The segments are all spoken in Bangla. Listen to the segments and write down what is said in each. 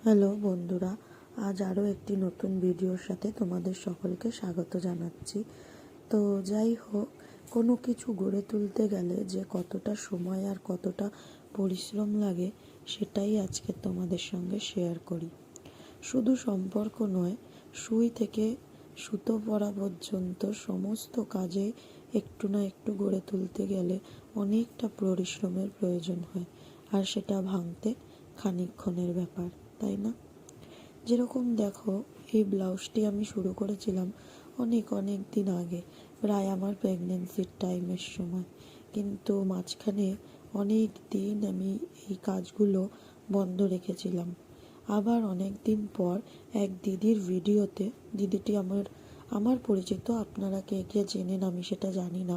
হ্যালো বন্ধুরা, আজ আরও একটি নতুন ভিডিওর সাথে তোমাদের সকলকে স্বাগত জানাচ্ছি। তো যাই হোক, কোনো কিছু গড়ে তুলতে গেলে যে কতটা সময় আর কতটা পরিশ্রম লাগে সেটাই আজকে তোমাদের সঙ্গে শেয়ার করি। শুধু সম্পর্ক নয়, সুই থেকে সুতো পরা পর্যন্ত সমস্ত কাজে একটু না একটু গড়ে তুলতে গেলে অনেকটা পরিশ্রমের প্রয়োজন হয়, আর সেটা ভাঙতে খানিকক্ষণের ব্যাপার, তাই না? যেরকম দেখো, এই ব্লাউজটি আমি শুরু করেছিলাম অনেক অনেক দিন আগে, প্রায় আমার প্রেগনেন্সির টাইমের সময়। কিন্তু মাঝখানে অনেক দিন আমি এই কাজগুলো বন্ধ রেখেছিলাম। আবার অনেক দিন পর এক দিদির ভিডিওতে, দিদিটি আমার পরিচিত, আপনারা কে কে চেনেন আমি সেটা জানি না,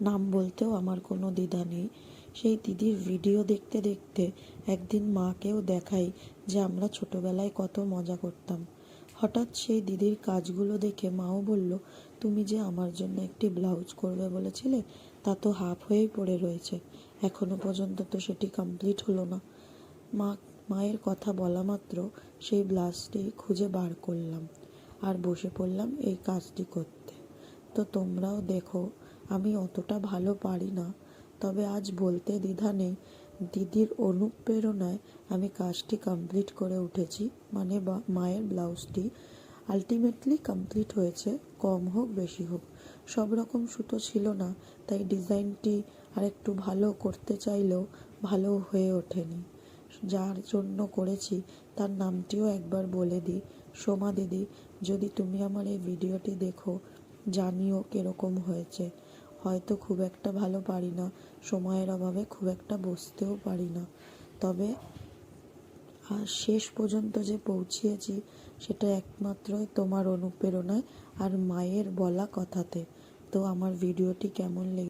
নাম বলতেও আমার কোনো দ্বিধা নেই। সেই দিদির ভিডিও দেখতে দেখতে একদিন মাকেও দেখাই যে আমরা ছোটবেলায় কত মজা করতাম। হঠাৎ সেই দিদির কাজগুলো দেখে মাও বলল, তুমি যে আমার জন্য একটি ব্লাউজ করবে বলেছিলে, তা তো হাফ হয়েই পড়ে রয়েছে, এখনো পর্যন্ত তো সেটি কমপ্লিট হলো না। মায়ের কথা বলা মাত্র সেই ব্লাউজটি খুঁজে বার করলাম আর বসে পড়লাম এই কাজটি করতে। তো তোমরাও দেখো, আমি অতটা ভালো পারি না, তবে আজ বলতে দ্বিধা নেই, দিদির অনুপ্রেরণায় আমি কাজটি কমপ্লিট করে উঠেছি। মানে মায়ের ব্লাউজটি আলটিমেটলি কমপ্লিট হয়েছে, কম হোক বেশি হোক। সব রকম সুতো ছিল না, তাই ডিজাইনটি আরেকটু ভালো করতে চাইলেও ভালো হয়ে ওঠেনি। যার জন্য করেছি তার নামটিও একবার বলে দিই, সোমা দিদি। যদি তুমি আমার এই ভিডিওটি দেখো, জানিও কীরকম হয়েছে। হয়তো খুব একটা ভালো পারি না, সময়ের অভাবে খুব একটা বসতেও পারি না, তবে শেষ পর্যন্ত যে পৌঁছিয়েছি সেটা একমাত্রই তোমার অনুপ্রেরণায় আর মায়ের বলা কথাতে। তো আমার ভিডিওটি কেমন লেগেছে